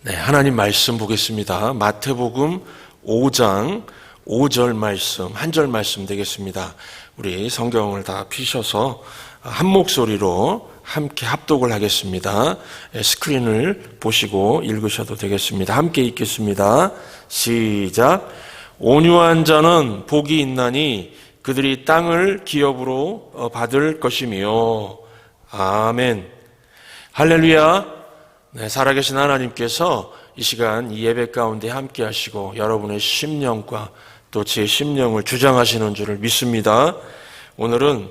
네, 하나님 말씀 보겠습니다. 마태복음 5장 5절 말씀, 한 절 말씀 되겠습니다. 우리 성경을 다 피셔서 한 목소리로 함께 합독을 하겠습니다. 스크린을 보시고 읽으셔도 되겠습니다. 함께 읽겠습니다. 시작. 온유한 자는 복이 있나니 그들이 땅을 기업으로 받을 것이며. 아멘. 할렐루야. 네, 살아계신 하나님께서 이 시간 이 예배 가운데 함께 하시고 여러분의 심령과 또 제 심령을 주장하시는 줄을 믿습니다. 오늘은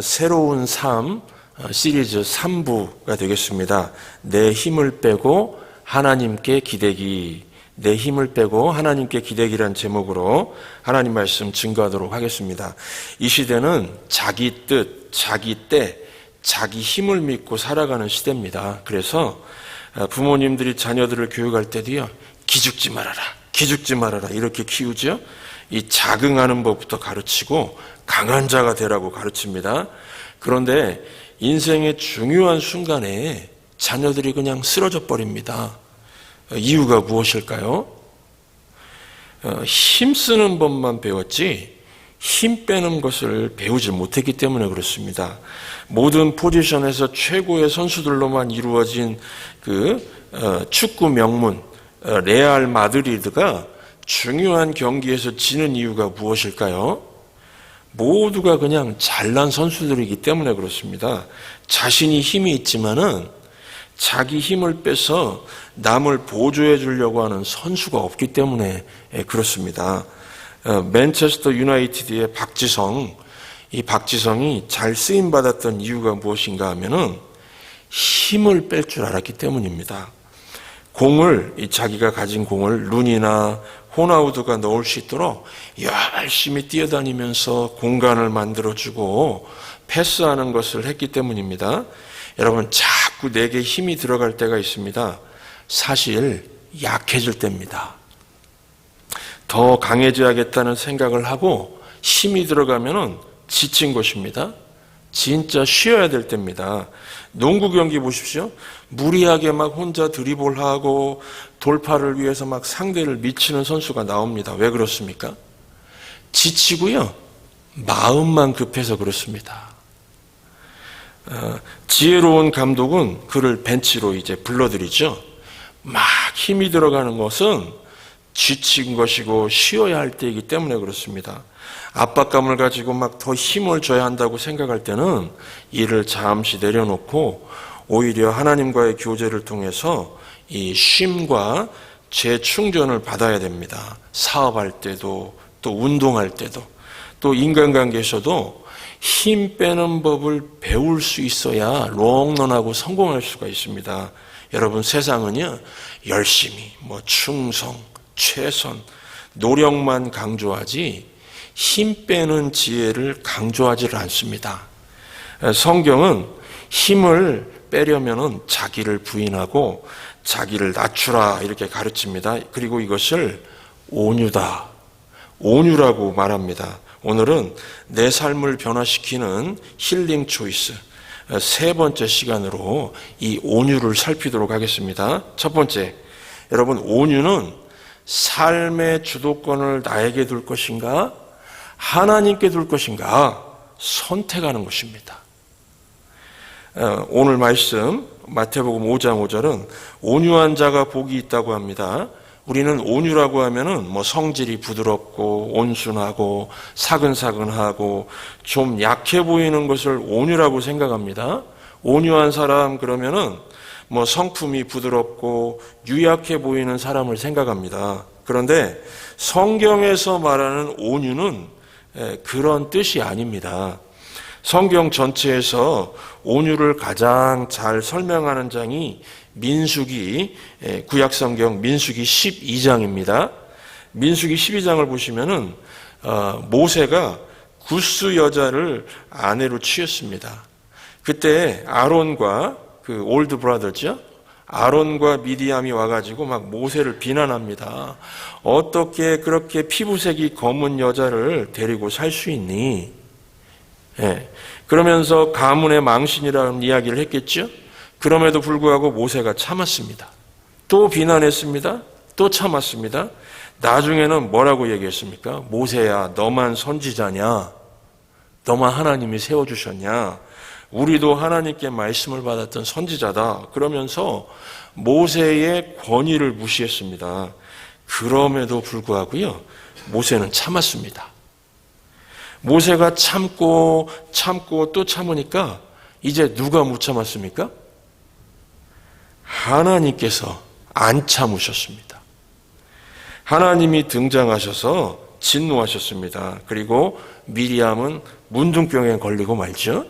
새로운 삶 시리즈 3부가 되겠습니다. 내 힘을 빼고 하나님께 기대기. 내 힘을 빼고 하나님께 기대기란 제목으로 하나님 말씀 증거하도록 하겠습니다. 이 시대는 자기 뜻, 자기 때, 자기 힘을 믿고 살아가는 시대입니다. 그래서 부모님들이 자녀들을 교육할 때도요, 기죽지 말아라 이렇게 키우죠. 이 적응하는 법부터 가르치고 강한 자가 되라고 가르칩니다. 그런데 인생의 중요한 순간에 자녀들이 그냥 쓰러져 버립니다. 이유가 무엇일까요? 힘쓰는 법만 배웠지 힘 빼는 것을 배우지 못했기 때문에 그렇습니다. 모든 포지션에서 최고의 선수들로만 이루어진 축구 명문 레알 마드리드가 중요한 경기에서 지는 이유가 무엇일까요? 모두가 그냥 잘난 선수들이기 때문에 그렇습니다. 자신이 힘이 있지만은 자기 힘을 빼서 남을 보조해 주려고 하는 선수가 없기 때문에 그렇습니다. 맨체스터 유나이티드의 박지성, 이 박지성이 잘 쓰임받았던 이유가 무엇인가 하면은 힘을 뺄 줄 알았기 때문입니다. 자기가 가진 공을 룬이나 호나우두가 넣을 수 있도록 열심히 뛰어다니면서 공간을 만들어주고 패스하는 것을 했기 때문입니다. 여러분, 자꾸 내게 힘이 들어갈 때가 있습니다. 사실 약해질 때입니다. 더 강해져야겠다는 생각을 하고 힘이 들어가면은 지친 것입니다. 진짜 쉬어야 될 때입니다. 농구 경기 보십시오. 무리하게 막 혼자 드리블하고 돌파를 위해서 막 상대를 미치는 선수가 나옵니다. 왜 그렇습니까? 지치고요. 마음만 급해서 그렇습니다. 지혜로운 감독은 그를 벤치로 이제 불러들이죠. 막 힘이 들어가는 것은 지친 것이고 쉬어야 할 때이기 때문에 그렇습니다. 압박감을 가지고 막 더 힘을 줘야 한다고 생각할 때는 이를 잠시 내려놓고 오히려 하나님과의 교제를 통해서 이 쉼과 재충전을 받아야 됩니다. 사업할 때도 또 운동할 때도 또 인간관계에서도 힘 빼는 법을 배울 수 있어야 롱런하고 성공할 수가 있습니다. 여러분, 세상은요 열심히 충성, 최선, 노력만 강조하지 힘 빼는 지혜를 강조하지를 않습니다. 성경은 힘을 빼려면은 자기를 부인하고 자기를 낮추라 이렇게 가르칩니다. 그리고 이것을 온유라고 말합니다. 오늘은 내 삶을 변화시키는 힐링 초이스 세 번째 시간으로 이 온유를 살피도록 하겠습니다. 첫 번째, 여러분, 온유는 삶의 주도권을 나에게 둘 것인가? 하나님께 둘 것인가? 선택하는 것입니다. 오늘 말씀 마태복음 5장 5절은 온유한 자가 복이 있다고 합니다. 우리는 온유라고 하면은 성질이 부드럽고 온순하고 사근사근하고 좀 약해 보이는 것을 온유라고 생각합니다. 온유한 사람 그러면은 성품이 부드럽고 유약해 보이는 사람을 생각합니다. 그런데 성경에서 말하는 온유는 그런 뜻이 아닙니다. 성경 전체에서 온유를 가장 잘 설명하는 장이 민수기, 구약성경 민수기 12장입니다. 민수기 12장을 보시면은 모세가 구스 여자를 아내로 취했습니다. 그때 아론과 올드 브라더죠. 아론과 미디암이 와가지고 막 모세를 비난합니다. 어떻게 그렇게 피부색이 검은 여자를 데리고 살 수 있니? 그러면서 가문의 망신이라는 이야기를 했겠죠. 그럼에도 불구하고 모세가 참았습니다. 또 비난했습니다. 또 참았습니다. 나중에는 뭐라고 얘기했습니까? 모세야, 너만 선지자냐? 너만 하나님이 세워주셨냐? 우리도 하나님께 말씀을 받았던 선지자다. 그러면서 모세의 권위를 무시했습니다. 그럼에도 불구하고요, 모세는 참았습니다. 모세가 참고 또 참으니까 이제 누가 못 참았습니까? 하나님께서 안 참으셨습니다. 하나님이 등장하셔서 진노하셨습니다. 그리고 미리암은 문둥병에 걸리고 말죠.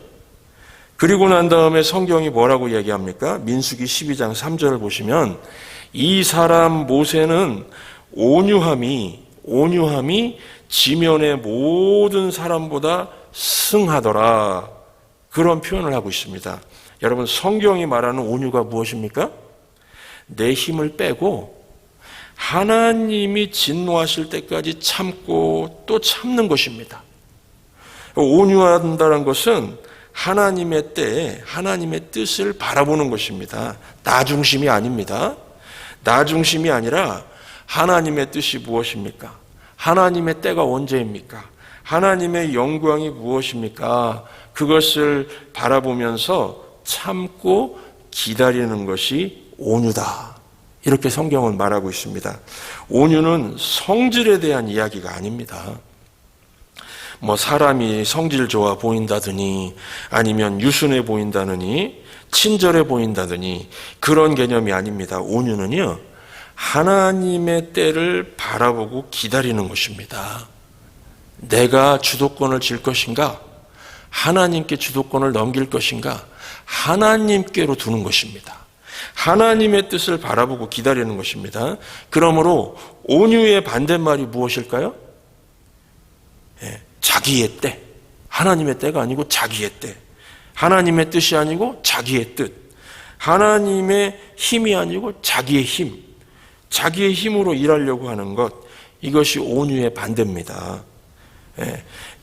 그리고 난 다음에 성경이 뭐라고 얘기합니까? 민수기 12장 3절을 보시면 이 사람 모세는 온유함이 지면의 모든 사람보다 승하더라. 그런 표현을 하고 있습니다. 여러분, 성경이 말하는 온유가 무엇입니까? 내 힘을 빼고 하나님이 진노하실 때까지 참고 또 참는 것입니다. 온유한다는 것은 하나님의 때에 하나님의 뜻을 바라보는 것입니다. 나 중심이 아닙니다. 나 중심이 아니라 하나님의 뜻이 무엇입니까? 하나님의 때가 언제입니까? 하나님의 영광이 무엇입니까? 그것을 바라보면서 참고 기다리는 것이 온유다. 이렇게 성경은 말하고 있습니다. 온유는 성질에 대한 이야기가 아닙니다. 사람이 성질 좋아 보인다더니 아니면 유순해 보인다느니 친절해 보인다더니 그런 개념이 아닙니다. 온유는요, 하나님의 때를 바라보고 기다리는 것입니다. 내가 주도권을 질 것인가? 하나님께 주도권을 넘길 것인가? 하나님께로 두는 것입니다. 하나님의 뜻을 바라보고 기다리는 것입니다. 그러므로 온유의 반대말이 무엇일까요? 자기의 때. 하나님의 때가 아니고 자기의 때. 하나님의 뜻이 아니고 자기의 뜻. 하나님의 힘이 아니고 자기의 힘. 자기의 힘으로 일하려고 하는 것. 이것이 온유의 반대입니다.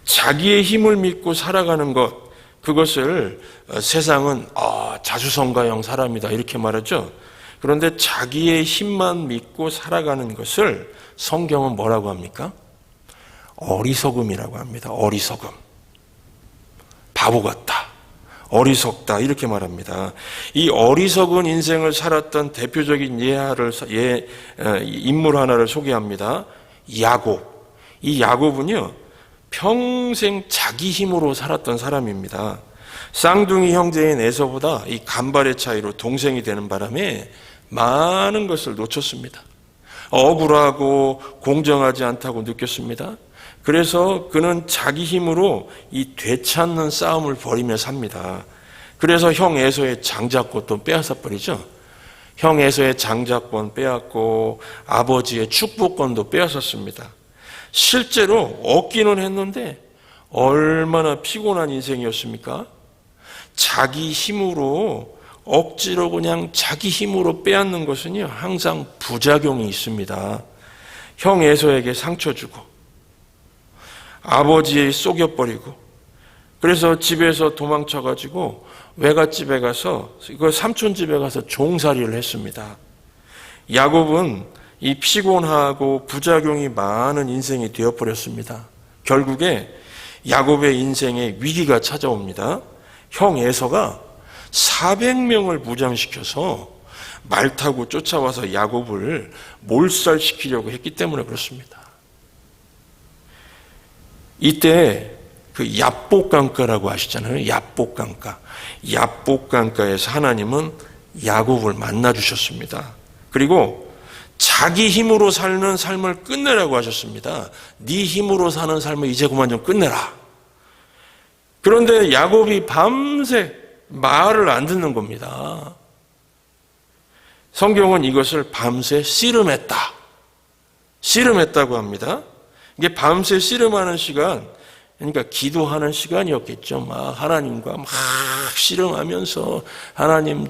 자기의 힘을 믿고 살아가는 것. 그것을 세상은 자수성가형 사람이다 이렇게 말하죠. 그런데 자기의 힘만 믿고 살아가는 것을 성경은 뭐라고 합니까? 어리석음이라고 합니다. 어리석음. 바보 같다. 어리석다. 이렇게 말합니다. 이 어리석은 인생을 살았던 대표적인 인물 하나를 소개합니다. 야곱. 이 야곱은요, 평생 자기 힘으로 살았던 사람입니다. 쌍둥이 형제인 에서보다 이 간발의 차이로 동생이 되는 바람에 많은 것을 놓쳤습니다. 억울하고 공정하지 않다고 느꼈습니다. 그래서 그는 자기 힘으로 이 되찾는 싸움을 벌이며 삽니다. 그래서 형 에서의 장자권도 빼앗아 버리죠. 형 에서의 장자권 빼앗고 아버지의 축복권도 빼앗았습니다. 실제로 얻기는 했는데 얼마나 피곤한 인생이었습니까? 자기 힘으로 억지로 그냥 자기 힘으로 빼앗는 것은요, 항상 부작용이 있습니다. 형 에서에게 상처 주고 아버지에 속여버리고, 그래서 집에서 도망쳐가지고 외갓집에 가서, 그 삼촌 집에 가서 종살이를 했습니다. 야곱은 이 피곤하고 부작용이 많은 인생이 되어버렸습니다. 결국에 야곱의 인생에 위기가 찾아옵니다. 형 에서가 400명을 무장시켜서 말 타고 쫓아와서 야곱을 몰살시키려고 했기 때문에 그렇습니다. 이때 그 야복강가라고 아시잖아요. 야복강가. 야복강가에서 하나님은 야곱을 만나주셨습니다. 그리고 자기 힘으로 사는 삶을 끝내라고 하셨습니다. 네 힘으로 사는 삶을 이제 그만 좀 끝내라. 그런데 야곱이 밤새 말을 안 듣는 겁니다. 성경은 이것을 밤새 씨름했다. 씨름했다고 합니다. 이게 밤새 씨름하는 시간, 그러니까 기도하는 시간이었겠죠. 하나님과 막 씨름하면서 하나님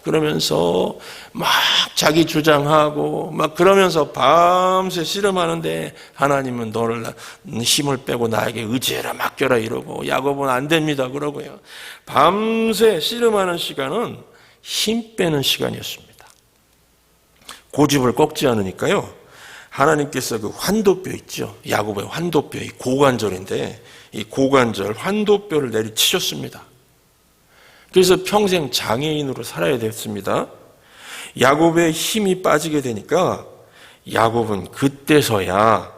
그러면서 막 자기 주장하고 막 그러면서 밤새 씨름하는데 하나님은 너를 힘을 빼고 나에게 의지해라, 맡겨라 이러고, 야곱은 안 됩니다 그러고요. 밤새 씨름하는 시간은 힘 빼는 시간이었습니다. 고집을 꺾지 않으니까요. 하나님께서 그 환도뼈 있죠. 야곱의 환도뼈, 이 고관절인데 이 고관절 환도뼈를 내리치셨습니다. 그래서 평생 장애인으로 살아야 됐습니다. 야곱의 힘이 빠지게 되니까 야곱은 그때서야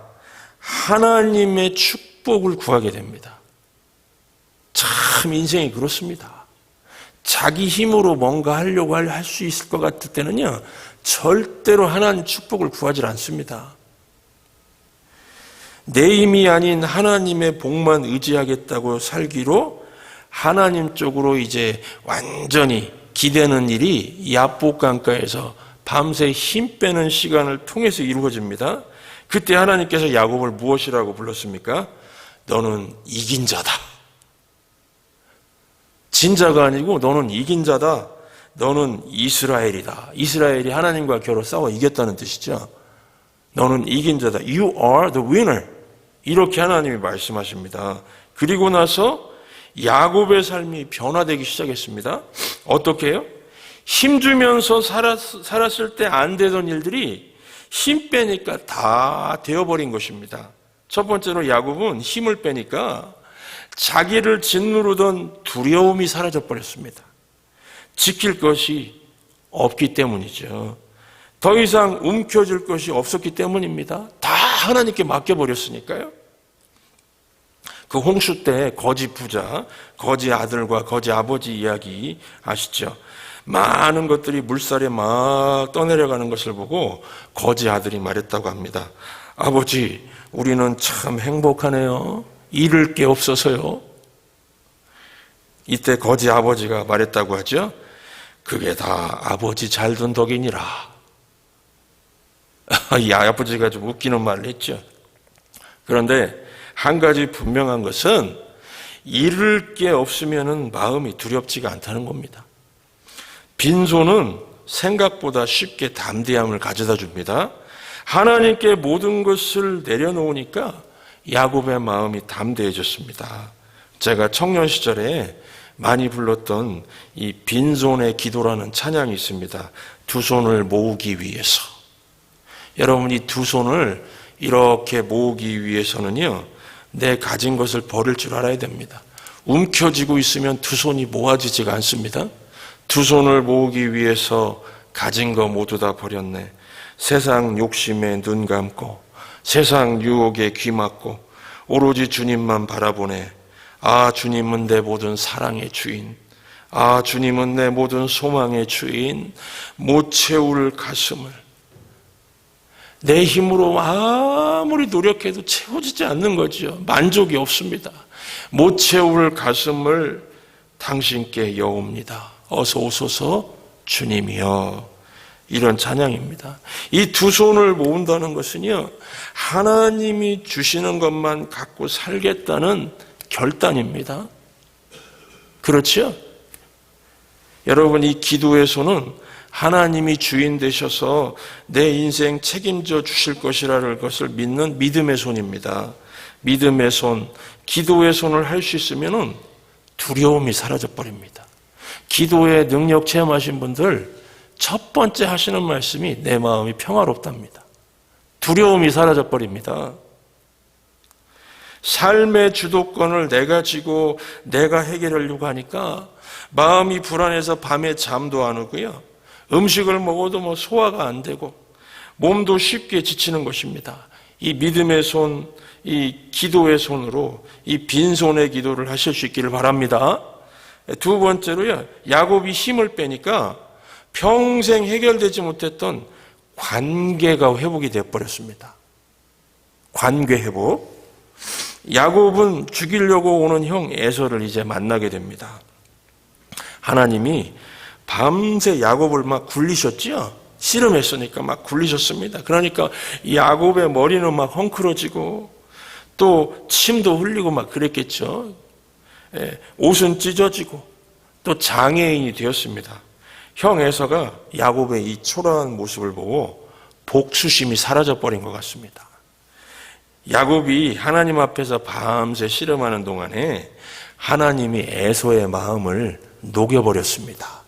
하나님의 축복을 구하게 됩니다. 참 인생이 그렇습니다. 자기 힘으로 뭔가 하려고 할 수 있을 것 같을 때는요, 절대로 하나님 축복을 구하지 않습니다. 내 힘이 아닌 하나님의 복만 의지하겠다고 살기로 하나님 쪽으로 이제 완전히 기대는 일이 야복 강가에서 밤새 힘 빼는 시간을 통해서 이루어집니다. 그때 하나님께서 야곱을 무엇이라고 불렀습니까? 너는 이긴 자다. 진자가 아니고 너는 이긴 자다. 너는 이스라엘이다. 이스라엘이 하나님과 겨루 싸워 이겼다는 뜻이죠. 너는 이긴 자다. You are the winner. 이렇게 하나님이 말씀하십니다. 그리고 나서 야곱의 삶이 변화되기 시작했습니다. 어떻게 해요? 힘주면서 살았을 때 안 되던 일들이 힘 빼니까 다 되어버린 것입니다. 첫 번째로 야곱은 힘을 빼니까 자기를 짓누르던 두려움이 사라져버렸습니다. 지킬 것이 없기 때문이죠. 더 이상 움켜쥘 것이 없었기 때문입니다. 다 하나님께 맡겨버렸으니까요. 그 홍수 때 거지 부자, 거지 아들과 거지 아버지 이야기 아시죠? 많은 것들이 물살에 막 떠내려가는 것을 보고 거지 아들이 말했다고 합니다. 아버지, 우리는 참 행복하네요. 잃을 게 없어서요. 이때 거지 아버지가 말했다고 하죠. 그게 다 아버지 잘둔 덕이니라. 이 아버지가 좀 웃기는 말을 했죠. 그런데 한 가지 분명한 것은 잃을 게 없으면 마음이 두렵지가 않다는 겁니다. 빈손은 생각보다 쉽게 담대함을 가져다 줍니다. 하나님께 모든 것을 내려놓으니까 야곱의 마음이 담대해졌습니다. 제가 청년 시절에 많이 불렀던 이 빈손의 기도라는 찬양이 있습니다. 두 손을 모으기 위해서. 여러분, 이 두 손을 이렇게 모으기 위해서는요, 내 가진 것을 버릴 줄 알아야 됩니다. 움켜쥐고 있으면 두 손이 모아지지가 않습니다. 두 손을 모으기 위해서 가진 거 모두 다 버렸네. 세상 욕심에 눈 감고 세상 유혹에 귀 막고 오로지 주님만 바라보네. 아, 주님은 내 모든 사랑의 주인. 아, 주님은 내 모든 소망의 주인. 못 채울 가슴을 내 힘으로 아무리 노력해도 채워지지 않는 거죠. 만족이 없습니다. 못 채울 가슴을 당신께 여옵니다. 어서 오소서 주님이여. 이런 찬양입니다. 이 두 손을 모은다는 것은요, 하나님이 주시는 것만 갖고 살겠다는 결단입니다. 그렇죠? 여러분, 이 기도의 손은 하나님이 주인 되셔서 내 인생 책임져 주실 것이라는 것을 믿는 믿음의 손입니다. 믿음의 손, 기도의 손을 할 수 있으면 두려움이 사라져 버립니다. 기도의 능력 체험하신 분들 첫 번째 하시는 말씀이 내 마음이 평화롭답니다. 두려움이 사라져 버립니다. 삶의 주도권을 내가 쥐고 내가 해결하려고 하니까 마음이 불안해서 밤에 잠도 안 오고요. 음식을 먹어도 소화가 안 되고 몸도 쉽게 지치는 것입니다. 이 믿음의 손, 이 기도의 손으로 이 빈손의 기도를 하실 수 있기를 바랍니다. 두 번째로요, 야곱이 힘을 빼니까 평생 해결되지 못했던 관계가 회복이 되어버렸습니다. 관계 회복. 야곱은 죽이려고 오는 형 에서를 이제 만나게 됩니다. 하나님이 밤새 야곱을 막 굴리셨죠? 씨름했으니까 막 굴리셨습니다. 그러니까 야곱의 머리는 막 헝클어지고 또 침도 흘리고 막 그랬겠죠. 옷은 찢어지고 또 장애인이 되었습니다. 형 에서가 야곱의 이 초라한 모습을 보고 복수심이 사라져버린 것 같습니다. 야곱이 하나님 앞에서 밤새 씨름하는 동안에 하나님이 에서의 마음을 녹여버렸습니다.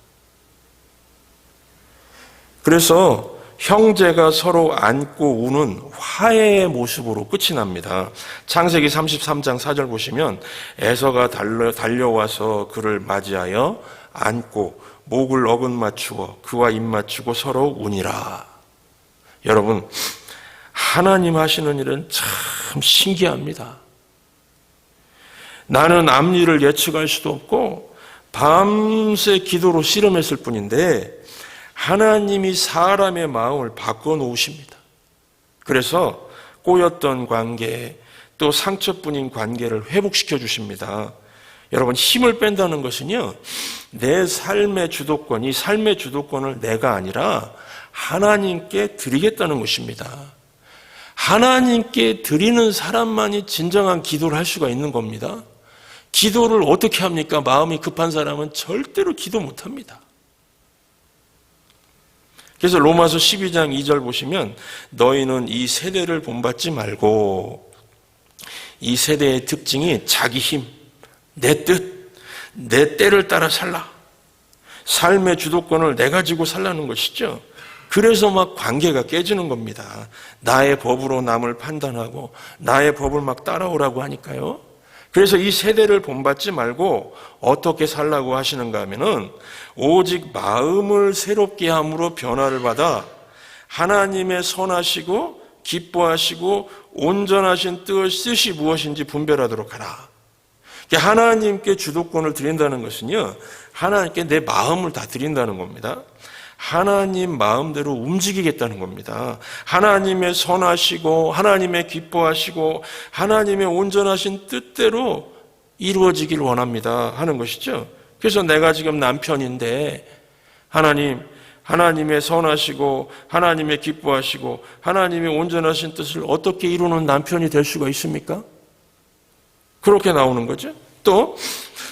그래서 형제가 서로 안고 우는 화해의 모습으로 끝이 납니다. 창세기 33장 4절 보시면 에서가 달려와서 그를 맞이하여 안고 목을 어긋 맞추어 그와 입 맞추고 서로 우니라. 여러분, 하나님 하시는 일은 참 신기합니다. 나는 앞일을 예측할 수도 없고 밤새 기도로 씨름했을 뿐인데 하나님이 사람의 마음을 바꿔놓으십니다. 그래서 꼬였던 관계, 또 상처뿐인 관계를 회복시켜 주십니다. 여러분, 힘을 뺀다는 것은요, 내 삶의 주도권, 이 삶의 주도권을 내가 아니라 하나님께 드리겠다는 것입니다. 하나님께 드리는 사람만이 진정한 기도를 할 수가 있는 겁니다. 기도를 어떻게 합니까? 마음이 급한 사람은 절대로 기도 못합니다. 그래서 로마서 12장 2절 보시면 너희는 이 세대를 본받지 말고, 이 세대의 특징이 자기 힘, 내 뜻, 내 때를 따라 살라. 삶의 주도권을 내가 지고 살라는 것이죠. 그래서 막 관계가 깨지는 겁니다. 나의 법으로 남을 판단하고 나의 법을 막 따라오라고 하니까요. 그래서 이 세대를 본받지 말고 어떻게 살라고 하시는가 하면은 오직 마음을 새롭게 함으로 변화를 받아 하나님의 선하시고 기뻐하시고 온전하신 뜻이 무엇인지 분별하도록 하라. 하나님께 주도권을 드린다는 것은요, 하나님께 내 마음을 다 드린다는 겁니다. 하나님 마음대로 움직이겠다는 겁니다. 하나님의 선하시고 하나님의 기뻐하시고 하나님의 온전하신 뜻대로 이루어지길 원합니다 하는 것이죠. 그래서 내가 지금 남편인데 하나님의 선하시고 하나님의 기뻐하시고 하나님의 온전하신 뜻을 어떻게 이루는 남편이 될 수가 있습니까? 그렇게 나오는 거죠. 또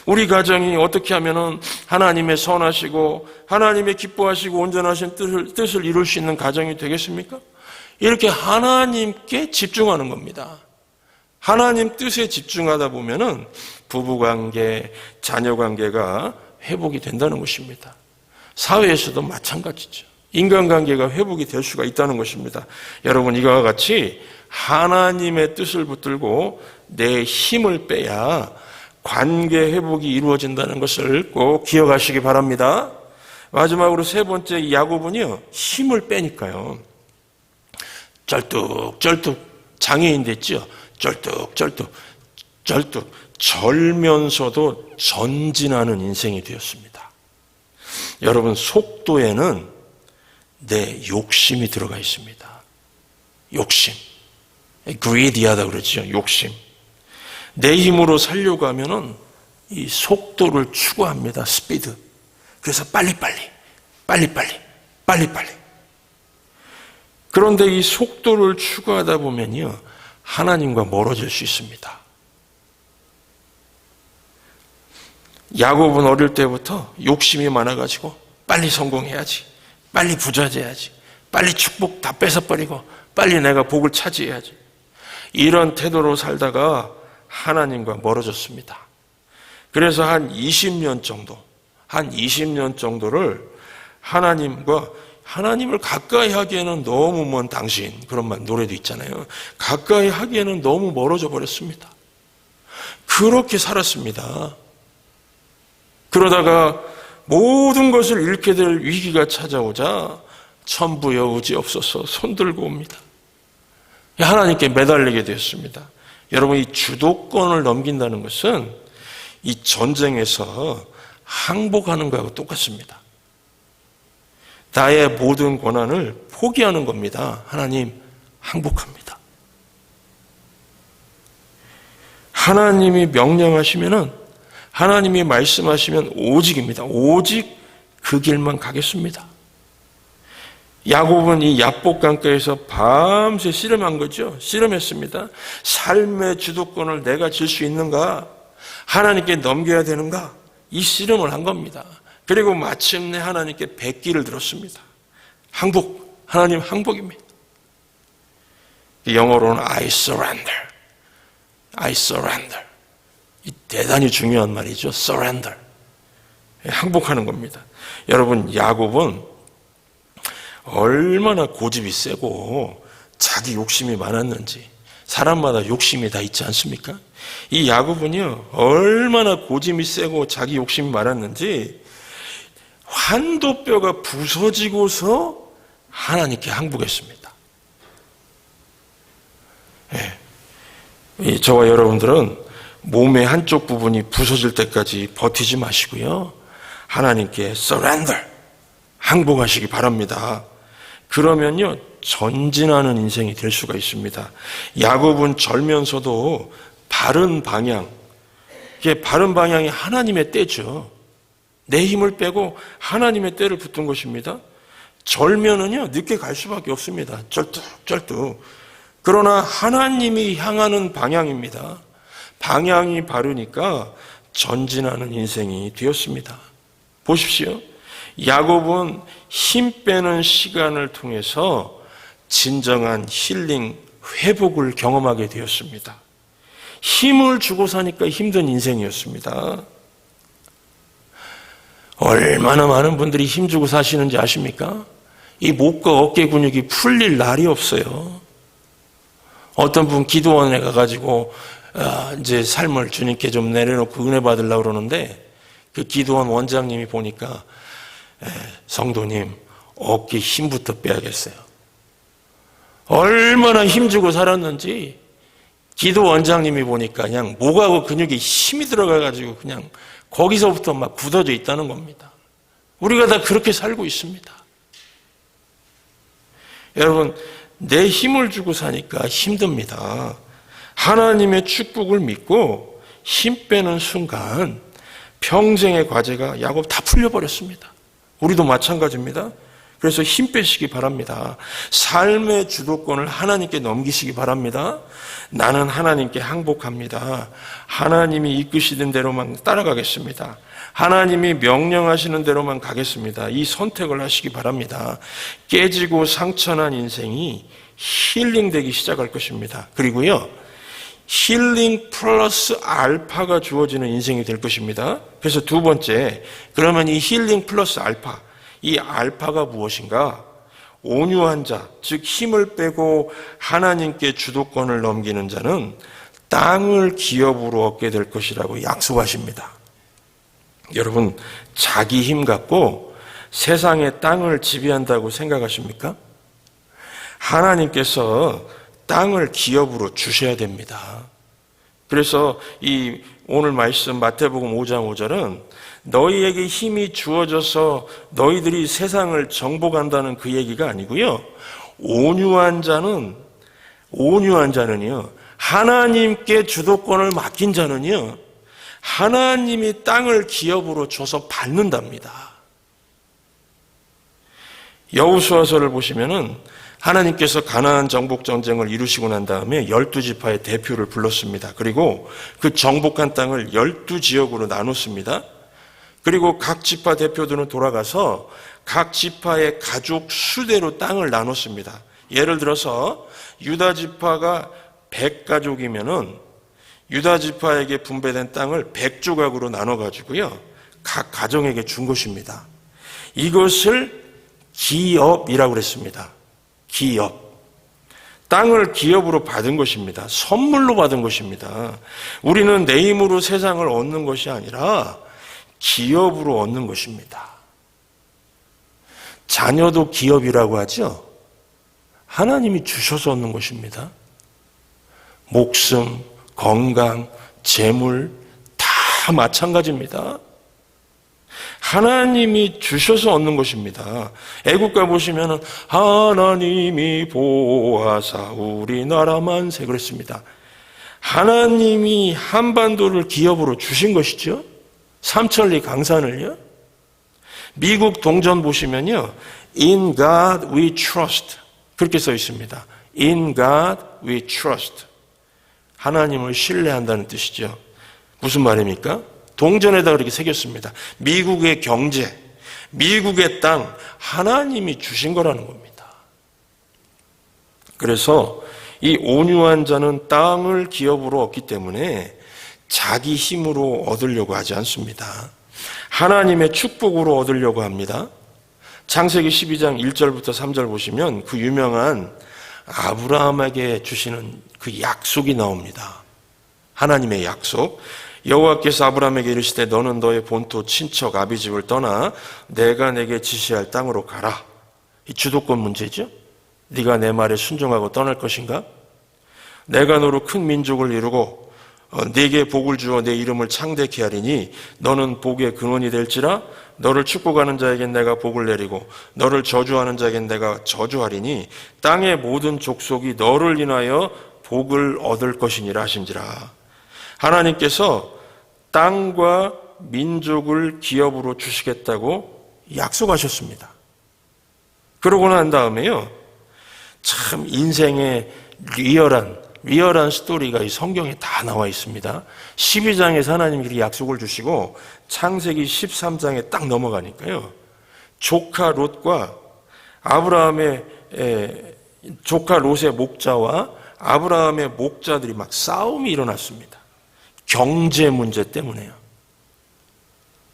우리 가정이 어떻게 하면은 하나님의 선하시고 하나님의 기뻐하시고 온전하신 뜻을 이룰 수 있는 가정이 되겠습니까? 이렇게 하나님께 집중하는 겁니다. 하나님 뜻에 집중하다 보면은 부부관계, 자녀관계가 회복이 된다는 것입니다. 사회에서도 마찬가지죠. 인간관계가 회복이 될 수가 있다는 것입니다. 여러분, 이거와 같이 하나님의 뜻을 붙들고 내 힘을 빼야 관계 회복이 이루어진다는 것을 꼭 기억하시기 바랍니다. 마지막으로 세 번째, 야곱은요, 힘을 빼니까요, 쩔뚝쩔뚝 장애인 됐죠. 쩔뚝쩔뚝 절면서도 전진하는 인생이 되었습니다. 여러분, 속도에는 내 욕심이 들어가 있습니다. 욕심, greedy하다 그러죠. 욕심. 내 힘으로 살려고 하면은 이 속도를 추구합니다. 스피드. 그래서 빨리빨리. 그런데 이 속도를 추구하다 보면요, 하나님과 멀어질 수 있습니다. 야곱은 어릴 때부터 욕심이 많아가지고 빨리 성공해야지, 빨리 부자 돼야지, 빨리 축복 다 뺏어버리고 빨리 내가 복을 차지해야지, 이런 태도로 살다가 하나님과 멀어졌습니다. 그래서 한 20년 정도를 하나님을 가까이 하기에는 너무 먼 당신, 그런 노래도 있잖아요. 가까이 하기에는 너무 멀어져 버렸습니다. 그렇게 살았습니다. 그러다가 모든 것을 잃게 될 위기가 찾아오자 천부여 의지없어서 손들고 옵니다. 하나님께 매달리게 되었습니다. 여러분, 이 주도권을 넘긴다는 것은 이 전쟁에서 항복하는 것하고 똑같습니다. 나의 모든 권한을 포기하는 겁니다. 하나님, 항복합니다. 하나님이 명령하시면은, 하나님이 말씀하시면 오직입니다. 오직 그 길만 가겠습니다. 야곱은 이 야복강가에서 밤새 씨름한 거죠. 씨름했습니다. 삶의 주도권을 내가 질 수 있는가? 하나님께 넘겨야 되는가? 이 씨름을 한 겁니다. 그리고 마침내 하나님께 백기를 들었습니다. 항복, 하나님 항복입니다. 영어로는 I surrender. 이 대단히 중요한 말이죠. surrender. 항복하는 겁니다. 여러분, 야곱은 얼마나 고집이 세고 자기 욕심이 많았는지. 사람마다 욕심이 다 있지 않습니까? 이 야곱은요, 얼마나 고집이 세고 자기 욕심이 많았는지 환도뼈가 부서지고서 하나님께 항복했습니다. 저와 여러분들은 몸의 한쪽 부분이 부서질 때까지 버티지 마시고요, 하나님께 surrender, 항복하시기 바랍니다. 그러면요, 전진하는 인생이 될 수가 있습니다. 야곱은 절면서도 바른 방향, 이게 바른 방향이 하나님의 때죠. 내 힘을 빼고 하나님의 때를 붙든 것입니다. 절면은요, 늦게 갈 수밖에 없습니다. 쩔뚝. 그러나 하나님이 향하는 방향입니다. 방향이 바르니까 전진하는 인생이 되었습니다. 보십시오. 야곱은 힘 빼는 시간을 통해서 진정한 힐링, 회복을 경험하게 되었습니다. 힘을 주고 사니까 힘든 인생이었습니다. 얼마나 많은 분들이 힘주고 사시는지 아십니까? 이 목과 어깨 근육이 풀릴 날이 없어요. 어떤 분 기도원에 가가지고 이제 삶을 주님께 좀 내려놓고 은혜 받으려고 그러는데, 그 기도원 원장님이 보니까 성도님, 어깨 힘부터 빼야겠어요. 얼마나 힘주고 살았는지 기도 원장님이 보니까 그냥 목하고 근육에 힘이 들어가가지고 그냥 거기서부터 막 굳어져 있다는 겁니다. 우리가 다 그렇게 살고 있습니다. 여러분, 내 힘을 주고 사니까 힘듭니다. 하나님의 축복을 믿고 힘 빼는 순간 평생의 과제가 야곱 다 풀려버렸습니다. 우리도 마찬가지입니다. 그래서 힘 빼시기 바랍니다. 삶의 주도권을 하나님께 넘기시기 바랍니다. 나는 하나님께 항복합니다. 하나님이 이끄시는 대로만 따라가겠습니다. 하나님이 명령하시는 대로만 가겠습니다. 이 선택을 하시기 바랍니다. 깨지고 상처난 인생이 힐링되기 시작할 것입니다. 그리고요, 힐링 플러스 알파가 주어지는 인생이 될 것입니다. 그래서 두 번째, 그러면 이 힐링 플러스 알파, 이 알파가 무엇인가? 온유한 자, 즉 힘을 빼고 하나님께 주도권을 넘기는 자는 땅을 기업으로 얻게 될 것이라고 약속하십니다. 여러분, 자기 힘 갖고 세상의 땅을 지배한다고 생각하십니까? 하나님께서 땅을 기업으로 주셔야 됩니다. 그래서 이 오늘 말씀 마태복음 5장 5절은 너희에게 힘이 주어져서 너희들이 세상을 정복한다는 그 얘기가 아니고요. 온유한 자는요, 하나님께 주도권을 맡긴 자는요, 하나님이 땅을 기업으로 줘서 밟는답니다. 여호수아서를 보시면은 하나님께서 가나안 정복 전쟁을 이루시고 난 다음에 12지파의 대표를 불렀습니다. 그리고 그 정복한 땅을 12지역으로 나눴습니다. 그리고 각 지파 대표들은 돌아가서 각 지파의 가족 수대로 땅을 나눴습니다. 예를 들어서 유다 지파가 100가족이면은 유다 지파에게 분배된 땅을 100조각으로 나눠가지고요, 각 가정에게 준 것입니다. 이것을 기업이라고 그랬습니다. 기업. 땅을 기업으로 받은 것입니다. 선물로 받은 것입니다. 우리는 내 힘으로 세상을 얻는 것이 아니라 기업으로 얻는 것입니다. 자녀도 기업이라고 하죠. 하나님이 주셔서 얻는 것입니다. 목숨, 건강, 재물 다 마찬가지입니다. 하나님이 주셔서 얻는 것입니다. 애국가 보시면은 하나님이 보호하사 우리나라 만세 그랬습니다. 하나님이 한반도를 기업으로 주신 것이죠. 삼천리 강산을요. 미국 동전 보시면요, In God we trust 그렇게 써 있습니다. In God we trust. 하나님을 신뢰한다는 뜻이죠. 무슨 말입니까? 동전에다 그렇게 새겼습니다. 미국의 경제, 미국의 땅, 하나님이 주신 거라는 겁니다. 그래서 이 온유한 자는 땅을 기업으로 얻기 때문에 자기 힘으로 얻으려고 하지 않습니다. 하나님의 축복으로 얻으려고 합니다. 창세기 12장 1절부터 3절 보시면 그 유명한 아브라함에게 주시는 그 약속이 나옵니다. 하나님의 약속. 여호와께서 아브라함에게 이르시되 너는 너의 본토 친척 아비집을 떠나 내가 내게 지시할 땅으로 가라. 이 주도권 문제죠. 네가 내 말에 순종하고 떠날 것인가? 내가 너로 큰 민족을 이루고 네게 복을 주어 내 이름을 창대케 하리니 너는 복의 근원이 될지라. 너를 축복하는 자에겐 내가 복을 내리고 너를 저주하는 자에겐 내가 저주하리니 땅의 모든 족속이 너를 인하여 복을 얻을 것이니라 하신지라. 하나님께서 땅과 민족을 기업으로 주시겠다고 약속하셨습니다. 그러고 난 다음에요, 참 인생의 리얼한 스토리가 이 성경에 다 나와 있습니다. 12장에서 하나님이 약속을 주시고 창세기 13장에 딱 넘어가니까요, 조카 롯과 아브라함의 조카 롯의 목자와 아브라함의 목자들이 막 싸움이 일어났습니다. 경제 문제 때문에요.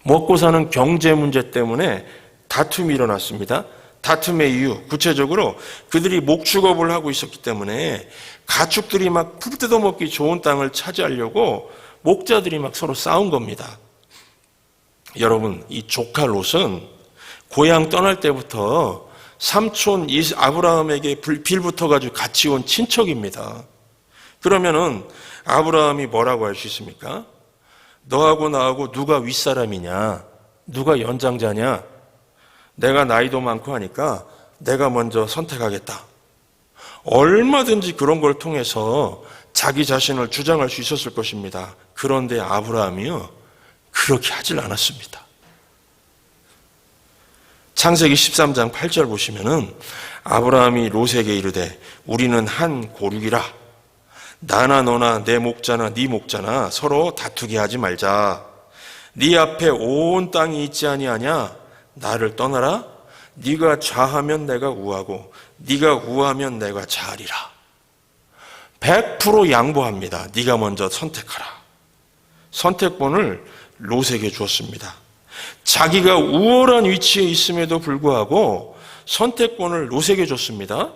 먹고 사는 경제 문제 때문에 다툼이 일어났습니다. 다툼의 이유, 구체적으로 그들이 목축업을 하고 있었기 때문에 가축들이 막 풀 뜯어먹기 좋은 땅을 차지하려고 목자들이 막 서로 싸운 겁니다. 여러분, 이 조카 롯은 고향 떠날 때부터 삼촌 아브라함에게 빌 붙어가지고 같이 온 친척입니다. 그러면은 아브라함이 뭐라고 할 수 있습니까? 너하고 나하고 누가 윗사람이냐? 누가 연장자냐? 내가 나이도 많고 하니까 내가 먼저 선택하겠다. 얼마든지 그런 걸 통해서 자기 자신을 주장할 수 있었을 것입니다. 그런데 아브라함이요, 그렇게 하질 않았습니다. 창세기 13장 8절 보시면은 아브라함이 롯에게 이르되 우리는 한 고륙이라. 나나 너나 내 목자나 네 목자나 서로 다투게 하지 말자. 네 앞에 온 땅이 있지 아니하냐? 나를 떠나라. 네가 좌하면 내가 우하고 네가 우하면 내가 좌하리라. 100% 양보합니다. 네가 먼저 선택하라. 선택권을 롯에게 주었습니다. 자기가 우월한 위치에 있음에도 불구하고 선택권을 롯에게 줬습니다.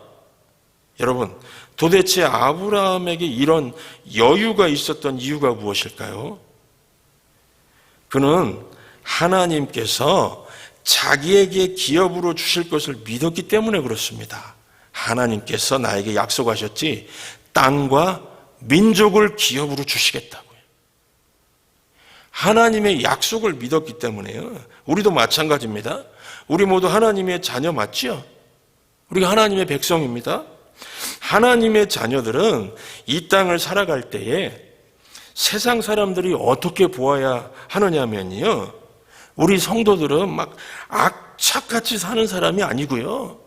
여러분, 도대체 아브라함에게 이런 여유가 있었던 이유가 무엇일까요? 그는 하나님께서 자기에게 기업으로 주실 것을 믿었기 때문에 그렇습니다. 하나님께서 나에게 약속하셨지 땅과 민족을 기업으로 주시겠다고요. 하나님의 약속을 믿었기 때문에요. 우리도 마찬가지입니다. 우리 모두 하나님의 자녀 맞지요? 우리가 하나님의 백성입니다. 하나님의 자녀들은 이 땅을 살아갈 때에 세상 사람들이 어떻게 보아야 하느냐면요, 우리 성도들은 막 악착같이 사는 사람이 아니고요,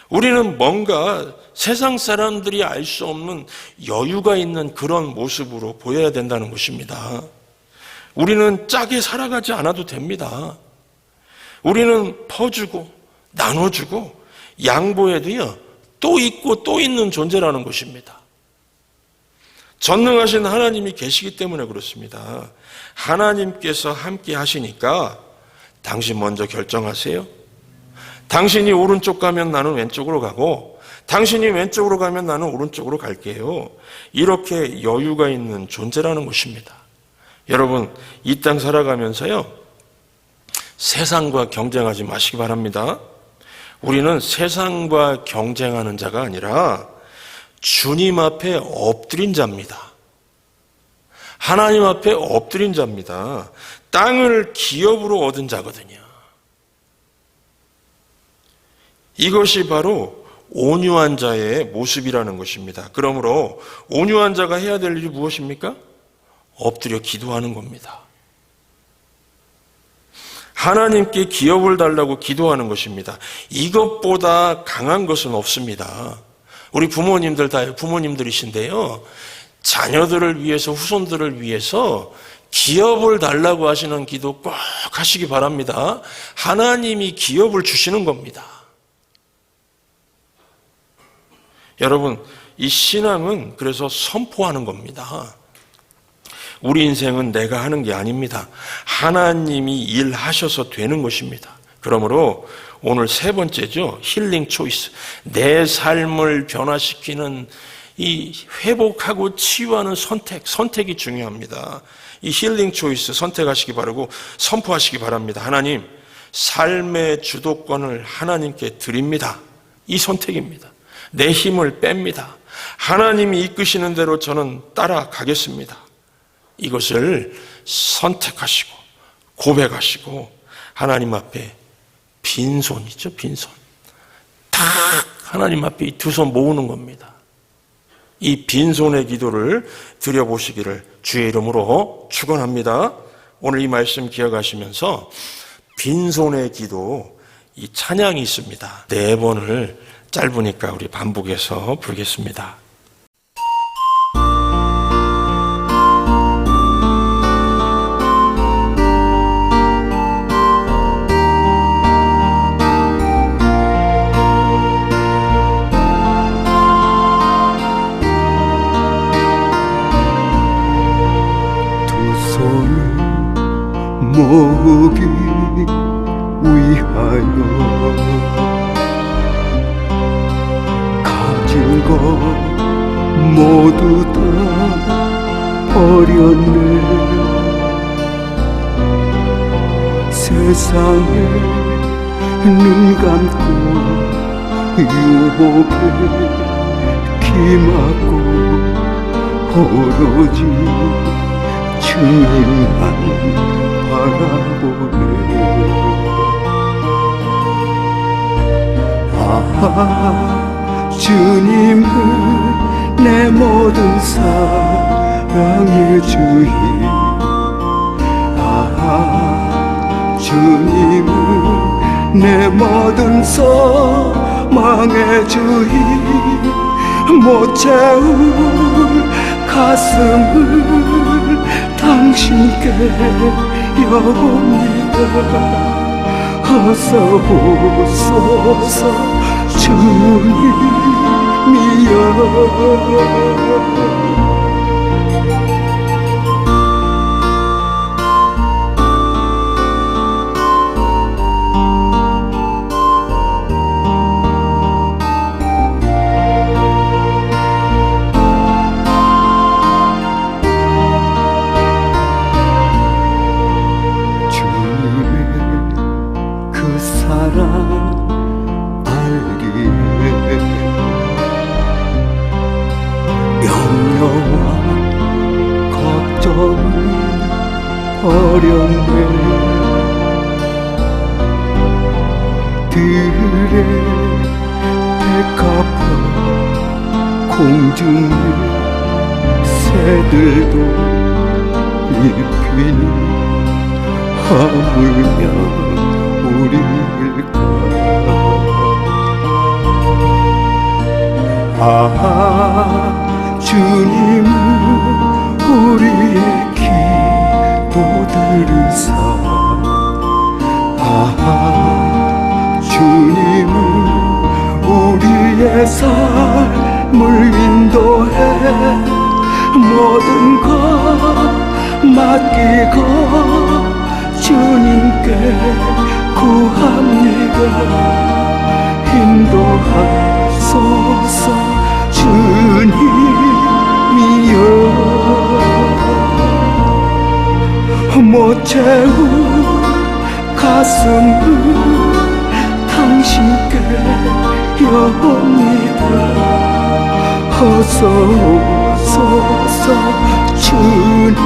우리는 뭔가 세상 사람들이 알 수 없는 여유가 있는 그런 모습으로 보여야 된다는 것입니다. 우리는 짜게 살아가지 않아도 됩니다. 우리는 퍼주고 나눠주고 양보해도요, 또 있고 또 있는 존재라는 것입니다. 전능하신 하나님이 계시기 때문에 그렇습니다. 하나님께서 함께 하시니까 당신 먼저 결정하세요. 당신이 오른쪽 가면 나는 왼쪽으로 가고 당신이 왼쪽으로 가면 나는 오른쪽으로 갈게요. 이렇게 여유가 있는 존재라는 것입니다. 여러분, 이 땅 살아가면서요, 세상과 경쟁하지 마시기 바랍니다. 우리는 세상과 경쟁하는 자가 아니라 주님 앞에 엎드린 자입니다. 하나님 앞에 엎드린 자입니다. 땅을 기업으로 얻은 자거든요. 이것이 바로 온유한 자의 모습이라는 것입니다. 그러므로 온유한 자가 해야 될 일이 무엇입니까? 엎드려 기도하는 겁니다. 하나님께 기업을 달라고 기도하는 것입니다. 이것보다 강한 것은 없습니다. 우리 부모님들 다 부모님들이신데요, 자녀들을 위해서, 후손들을 위해서 기업을 달라고 하시는 기도 꼭 하시기 바랍니다. 하나님이 기업을 주시는 겁니다. 여러분, 이 신앙은 그래서 선포하는 겁니다. 우리 인생은 내가 하는 게 아닙니다. 하나님이 일하셔서 되는 것입니다. 그러므로 오늘 세 번째죠. 힐링 초이스. 내 삶을 변화시키는 이 회복하고 치유하는 선택이 중요합니다. 이 힐링 초이스 선택하시기 바라고 선포하시기 바랍니다. 하나님, 삶의 주도권을 하나님께 드립니다. 이 선택입니다. 내 힘을 뺍니다. 하나님이 이끄시는 대로 저는 따라가겠습니다. 이것을 선택하시고 고백하시고 하나님 앞에 빈손이죠. 빈손. 딱 하나님 앞에 이 두 손 모으는 겁니다. 이 빈손의 기도를 드려보시기를 주의 이름으로 축원합니다. 오늘 이 말씀 기억하시면서 빈손의 기도, 이 찬양이 있습니다. 4번을 짧으니까 우리 반복해서 부르겠습니다. 모으기 위하여 가진 것 모두 다 버렸네. 세상에 눈 감고 유혹에 기막고 오로지 주님만 바라보네. 주님은 내 모든 사랑의 주인. 주님은 내 모든 소망의 주인. 못 채울 가슴을 당신께 여옵니다. 어서 오소서 주님이여. 버렸네. 들에 백합화 공중에 새들도 입히니 하물며 우리일까. 주님은 우리의 기도들이사. 주님은 우리의 삶을 인도해 모든 것 맡기고 주님께 구합니다. 인도하소서 주님이여. 못 채울 가슴을 당신께 여옵니다. 어서 오소서 주님이여.